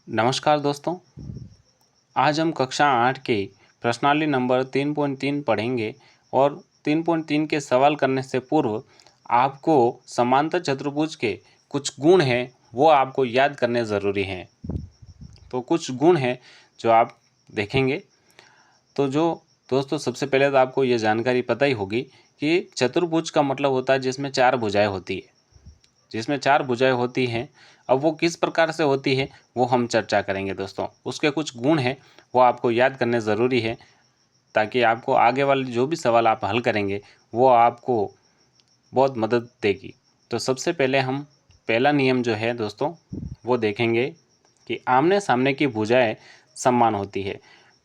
नमस्कार दोस्तों, आज हम कक्षा 8 के प्रश्नावली नंबर 3.3 पढ़ेंगे और 3.3 के सवाल करने से पूर्व आपको समांतर चतुर्भुज के कुछ गुण हैं वो आपको याद करने ज़रूरी हैं। तो कुछ गुण हैं जो आप देखेंगे। तो जो दोस्तों सबसे पहले तो आपको ये जानकारी पता ही होगी कि चतुर्भुज का मतलब होता है जिसमें 4 भुजाएं होती है। जिसमें 4 भुजाएं होती हैं, अब वो किस प्रकार से होती है वो हम चर्चा करेंगे दोस्तों। उसके कुछ गुण हैं वो आपको याद करने ज़रूरी है ताकि आपको आगे वाले जो भी सवाल आप हल करेंगे वो आपको बहुत मदद देगी। तो सबसे पहले हम पहला नियम जो है दोस्तों वो देखेंगे कि आमने सामने की भुजाएं समान होती है।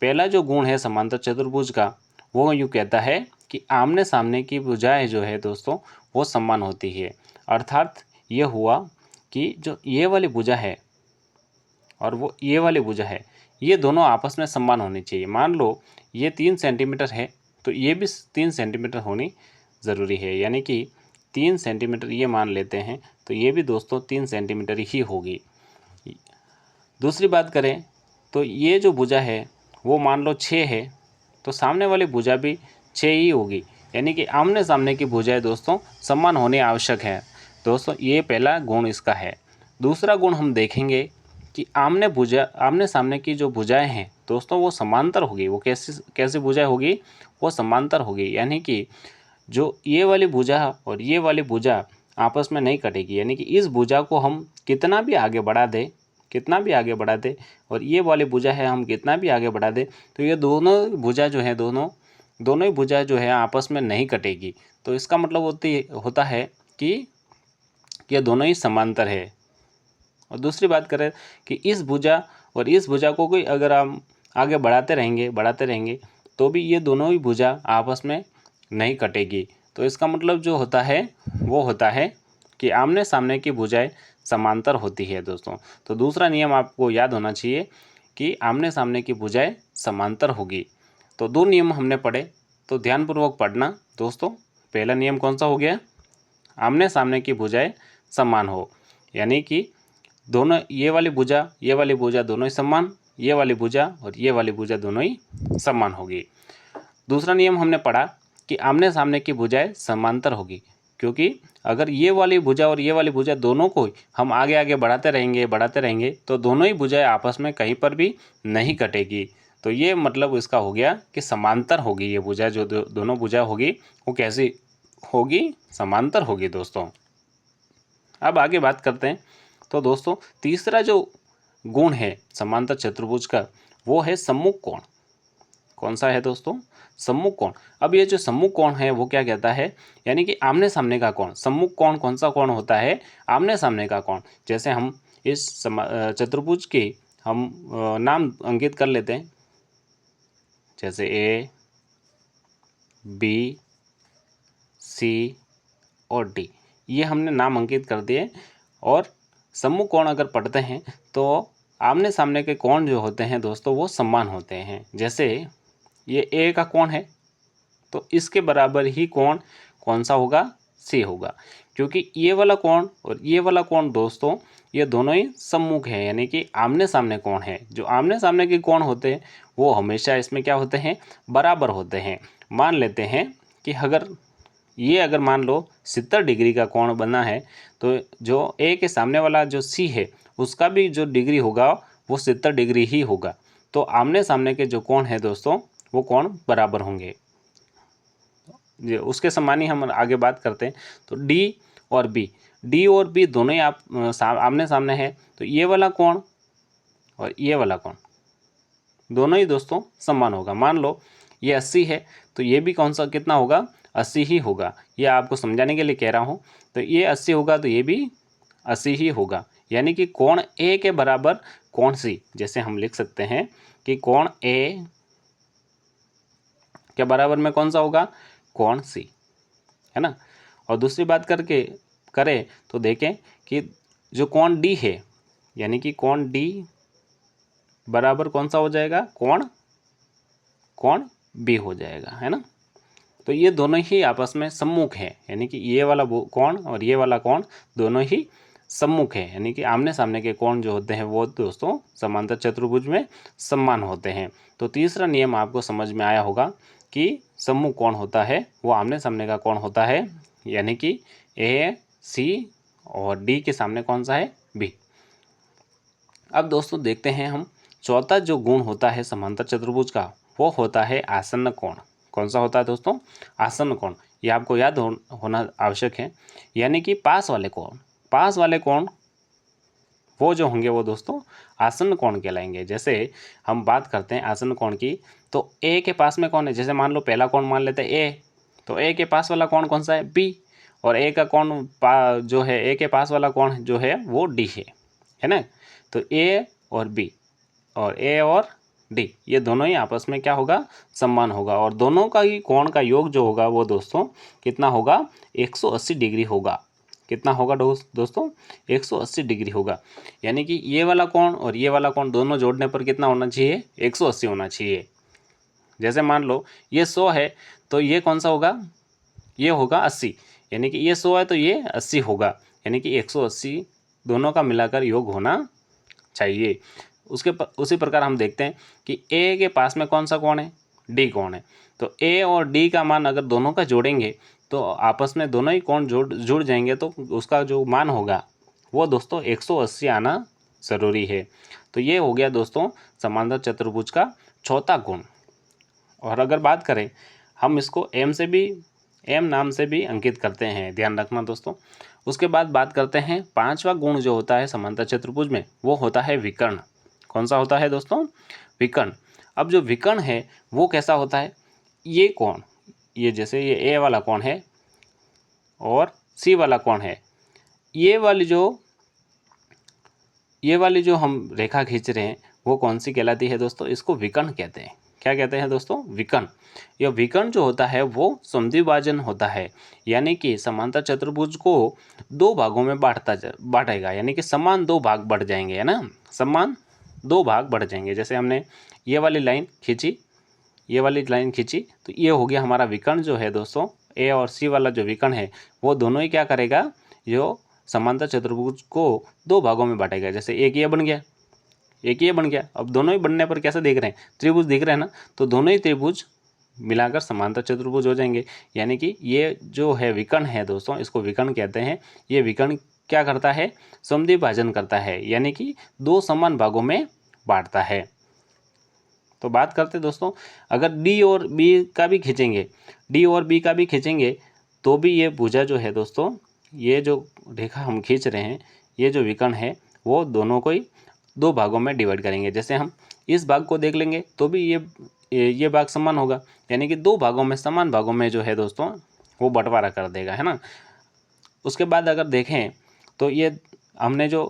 पहला जो गुण है समांतर चतुर्भुज का वो यूँ कहता है कि आमने सामने की भुजाएं जो है दोस्तों वो समान होती है। अर्थात ये हुआ कि जो ये वाली भुजा है और वो ये वाली भुजा है, ये दोनों आपस में समान होनी चाहिए। मान लो ये 3 सेंटीमीटर है तो ये भी 3 सेंटीमीटर होनी ज़रूरी है, यानी कि 3 सेंटीमीटर ये मान लेते हैं तो ये भी दोस्तों 3 सेंटीमीटर ही होगी। दूसरी बात करें तो ये जो भुजा है वो मान लो 6 है तो सामने वाली भुजा भी 6 ही होगी, यानी कि आमने सामने की भुजाएं दोस्तों समान होने आवश्यक है। दोस्तों ये पहला गुण इसका है। दूसरा गुण हम देखेंगे कि आमने सामने की जो भुजाएं हैं दोस्तों वो समांतर होगी। वो कैसी भुजाएं होगी? वो समांतर होगी, यानी कि जो ये वाली भुजा और ये वाली भुजा आपस में नहीं कटेगी, यानी कि इस भुजा को हम कितना भी आगे बढ़ा दें और ये वाली भुजा है हम कितना भी आगे बढ़ा दें तो ये दोनों भुजा जो है दोनों ही भुजा जो है आपस में नहीं कटेगी। तो इसका मतलब होता है कि ये दोनों ही समांतर है। और दूसरी बात करें कि इस भुजा और इस भुजा को कोई अगर हम आगे बढ़ाते रहेंगे तो भी ये दोनों ही भुजा आपस में नहीं कटेगी। तो इसका मतलब जो होता है वो होता है कि आमने सामने की भुजाएं समांतर होती है दोस्तों। तो दूसरा नियम आपको याद होना चाहिए कि आमने सामने की भुजाएं समांतर होगी। तो 2 नियम हमने पढ़े, तो ध्यानपूर्वक पढ़ना दोस्तों। पहला नियम कौन सा हो गया? आमने सामने की भुजाएं समान हो, यानी कि दोनों ये वाली भुजा दोनों ही समान, ये वाली भुजा और ये वाली भुजा दोनों ही समान होगी। दूसरा नियम हमने पढ़ा कि आमने सामने की भुजाएं समांतर होगी, क्योंकि अगर ये वाली भुजा और ये वाली भुजा दोनों को हम आगे आगे बढ़ाते रहेंगे तो दोनों ही भुजाएं आपस में कहीं पर भी नहीं कटेगी। तो ये मतलब इसका हो गया कि समांतर होगी ये भुजा, जो दोनों भुजा होगी वो कैसी होगी? समांतर होगी दोस्तों। अब आगे बात करते हैं। तो दोस्तों तीसरा जो गुण है समांतर चतुर्भुज का वो है सम्मुख कोण। कौन सा है दोस्तों? सम्मुख कोण। अब ये जो सम्मुख कोण है वो क्या कहता है? यानी कि आमने सामने का कोण। सम्मुख कोण कौन सा कोण होता है? आमने सामने का कोण। जैसे हम इस चतुर्भुज के हम नाम अंकित कर लेते हैं, जैसे ए, बी, सी और डी, ये हमने नाम अंकित कर दिए। और सम्मुख कोण अगर पढ़ते हैं तो आमने सामने के कोण जो होते हैं दोस्तों वो समान होते हैं। जैसे ये ए का कोण है तो इसके बराबर ही कोण कौन सा होगा? सी होगा, क्योंकि ये वाला कोण और ये वाला कोण दोस्तों ये दोनों ही सम्मुख हैं, यानी कि आमने सामने कोण है। जो आमने सामने के कोण होते हैं वो हमेशा इसमें क्या होते हैं? बराबर होते हैं। मान लेते हैं कि अगर मान लो 70 डिग्री का कोण बना है तो जो ए के सामने वाला जो सी है उसका भी जो डिग्री होगा वो 70 डिग्री ही होगा। तो आमने सामने के जो कोण है दोस्तों वो कोण बराबर होंगे। उसके समान ही हम आगे बात करते हैं। तो डी और बी दोनों ही आमने सामने है, तो ये वाला कोण और ये वाला कोण दोनों ही दोस्तों समान होगा। मान लो ये 80 है तो ये भी कौन सा कितना होगा? 80 ही होगा। ये आपको समझाने के लिए कह रहा हूँ। तो ये 80 होगा तो ये भी 80 ही होगा, यानी कि कोण ए के बराबर कोण सी। जैसे हम लिख सकते हैं कि कोण ए के बराबर में कौन सा होगा? कोण सी, है ना। और दूसरी बात करें तो देखें कि जो कोण डी है, यानी कि कोण डी बराबर कौन सा हो जाएगा? कोण बी हो जाएगा, है ना। तो ये दोनों ही आपस में सम्मुख है, यानी कि ये वाला कोण और ये वाला कोण दोनों ही सम्मुख है, यानी कि आमने सामने के कोण जो होते हैं वो दोस्तों समांतर चतुर्भुज में समान होते हैं। तो तीसरा नियम आपको समझ में आया होगा कि सम्मुख कोण होता है वो आमने सामने का कोण होता है, यानी कि ए सी और डी के सामने कौन सा है, बी। अब दोस्तों देखते हैं हम चौथा जो गुण होता है समांतर चतुर्भुज का वो होता है आसन्न कोण। कौन सा होता है दोस्तों, आसन्न कोण। ये आपको याद होना आवश्यक है, यानी कि पास वाले कोण। पास वाले कोण वो जो होंगे वो दोस्तों आसन्न कोण कहलाएंगे। जैसे हम बात करते हैं आसन्न कोण की, तो ए के पास में कौन है, जैसे मान लो पहला कोण मान लेते हैं ए, तो ए के पास वाला कोण कौन सा है, बी। और ए का कोण जो है ए के पास वाला कोण जो है वो डी है ना। तो ए और बी और ए और डी ये दोनों ही आपस में क्या होगा, समान होगा। और दोनों का ही कोण का योग जो होगा वो दोस्तों कितना होगा, 180 डिग्री होगा। कितना होगा दोस्तों, 180 डिग्री होगा। यानी कि ये वाला कोण और ये वाला कोण दोनों जोड़ने पर कितना होना चाहिए, 180 होना चाहिए। जैसे मान लो ये 100 है तो ये कौन सा होगा, ये होगा 80, यानी कि ये 100 है तो ये 80 होगा, यानी कि 180 दोनों का मिलाकर योग होना चाहिए। उसी प्रकार हम देखते हैं कि ए के पास में कौन सा कोण है, डी कोण है। तो ए और डी का मान अगर दोनों का जोड़ेंगे तो आपस में दोनों ही कोण जुड़ जाएंगे, तो उसका जो मान होगा वो दोस्तों 180 आना ज़रूरी है। तो ये हो गया दोस्तों समांतर चतुर्भुज का चौथा गुण। और अगर बात करें हम इसको एम नाम से भी अंकित करते हैं, ध्यान रखना दोस्तों। उसके बाद बात करते हैं पांचवा गुण जो होता है समांतर चतुर्भुज में वो होता है विकर्ण। कौन सा होता है दोस्तों, विकर्ण। अब जो विकर्ण है वो कैसा होता है, ये कोण, ये जैसे ये ए वाला कोण है और सी वाला कोण है, ये वाली जो हम रेखा खींच रहे हैं वो कौन सी कहलाती है दोस्तों, इसको विकर्ण कहते हैं। क्या कहते हैं दोस्तों, विकर्ण। यह विकर्ण जो होता है वो समद्विभाजन होता है, यानी कि समांतर चतुर्भुज को दो भागों में बांटेगा, यानी कि समान दो भाग बढ़ जाएंगे, है ना, समान दो भाग बढ़ जाएंगे। जैसे हमने ये वाली लाइन खींची, तो ये हो गया हमारा विकर्ण जो है दोस्तों। ए और सी वाला जो विकर्ण है वो दोनों ही क्या करेगा, जो समांतर चतुर्भुज को दो भागों में बांटेगा। जैसे एक ये बन गया, अब दोनों ही बनने पर कैसे देख रहे हैं, त्रिभुज दिख रहे हैं ना, तो दोनों ही त्रिभुज मिलाकर समांतर चतुर्भुज हो जाएंगे। यानी कि ये जो है विकर्ण है दोस्तों, इसको विकर्ण कहते हैं। ये विकर्ण क्या करता है, समद्विभाजन करता है, यानी कि दो समान भागों में बांटता है। तो बात करते हैं दोस्तों, अगर डी और बी का भी खींचेंगे तो भी ये भुजा जो है दोस्तों, ये जो रेखा हम खींच रहे हैं, ये जो विकर्ण है वो दोनों को ही दो भागों में डिवाइड करेंगे। जैसे हम इस भाग को देख लेंगे तो भी ये भाग समान होगा, यानी कि दो भागों में, समान भागों में जो है दोस्तों वो बंटवारा कर देगा, है ना। उसके बाद अगर देखें तो ये हमने जो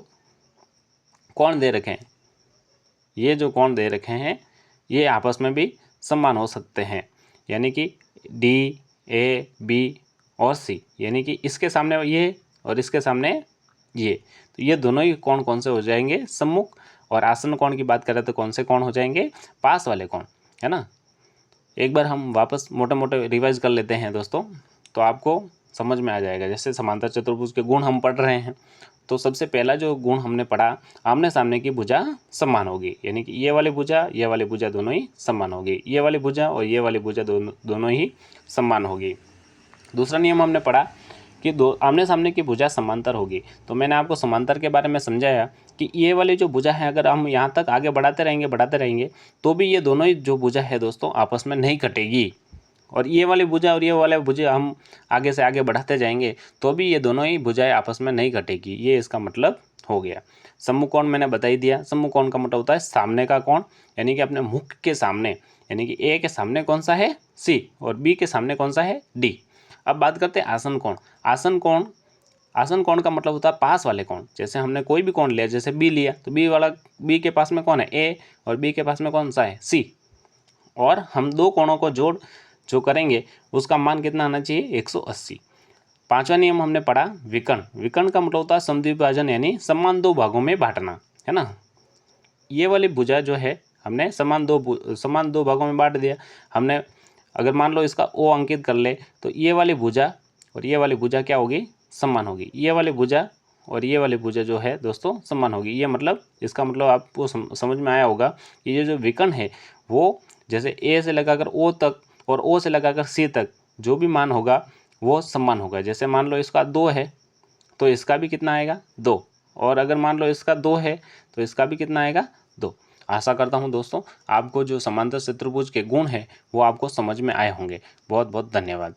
कोण दे रखे हैं, ये आपस में भी समान हो सकते हैं, यानी कि डी, ए, बी और सी, यानी कि इसके सामने ये और इसके सामने ये, तो ये दोनों ही कोण कौन से हो जाएंगे, सम्मुख। और आसन्न कोण की बात करें तो कौन से कोण हो जाएंगे, पास वाले कोण, है ना। एक बार हम वापस मोटे रिवाइज कर लेते हैं दोस्तों, तो आपको समझ में आ जाएगा। जैसे समांतर चतुर्भुज के गुण हम पढ़ रहे हैं, तो सबसे पहला जो गुण हमने पढ़ा, आमने सामने की भुजा समान होगी, यानी कि ये वाली भुजा दोनों ही समान होगी, ये वाली भुजा और ये वाली भुजा दोनों ही समान होगी। दूसरा नियम हमने पढ़ा कि दो आमने सामने की भुजा समांतर होगी। तो मैंने आपको समांतर के बारे में समझाया कि ये वाली जो भुजा है अगर हम यहाँ तक आगे बढ़ाते रहेंगे तो भी ये दोनों ही जो भुजा है दोस्तों आपस में नहीं कटेगी। और ये वाली भुजा और ये वाले भुजा हम आगे से आगे बढ़ाते जाएंगे तो भी ये दोनों ही भुजाएं आपस में नहीं कटेगी। ये इसका मतलब हो गया। सम्मुख कोण मैंने बता ही दिया। सम्मुख कोण का मतलब होता है सामने का कोण, यानी कि अपने मुख के सामने, यानी कि ए के सामने कौन सा है, सी, और बी के सामने कौन सा है, डी। अब बात करते हैं आसन्न कोण। आसन्न कोण का मतलब होता है पास वाले कोण। जैसे हमने कोई भी कोण लिया, जैसे बी लिया, तो बी के पास में कौन है, ए, और बी के पास में कौन सा है, सी। और हम दो कोणों को जो करेंगे उसका मान कितना आना चाहिए, 180। पांचवा नियम हमने पढ़ा विकर्ण का मतलब होता है समद्विभाजन, यानी समान दो भागों में बांटना, है ना। ये वाली भुजा जो है हमने समान दो भागों में बांट दिया। हमने अगर मान लो इसका ओ अंकित कर ले तो ये वाली भुजा और ये वाली भुजा क्या होगी, समान होगी। ये वाली भुजा और ये वाली भुजा जो है दोस्तों समान होगी। ये मतलब इसका मतलब आपको समझ में आया होगा कि ये जो विकर्ण है वो जैसे ए से लगाकर ओ तक और ओ से लगाकर सी तक जो भी मान होगा वो समान होगा। जैसे मान लो इसका 2 है तो इसका भी कितना आएगा 2, और अगर मान लो इसका 2 है तो इसका भी कितना आएगा 2। आशा करता हूँ दोस्तों आपको जो समांतर चतुर्भुज के गुण हैं वो आपको समझ में आए होंगे। बहुत बहुत धन्यवाद।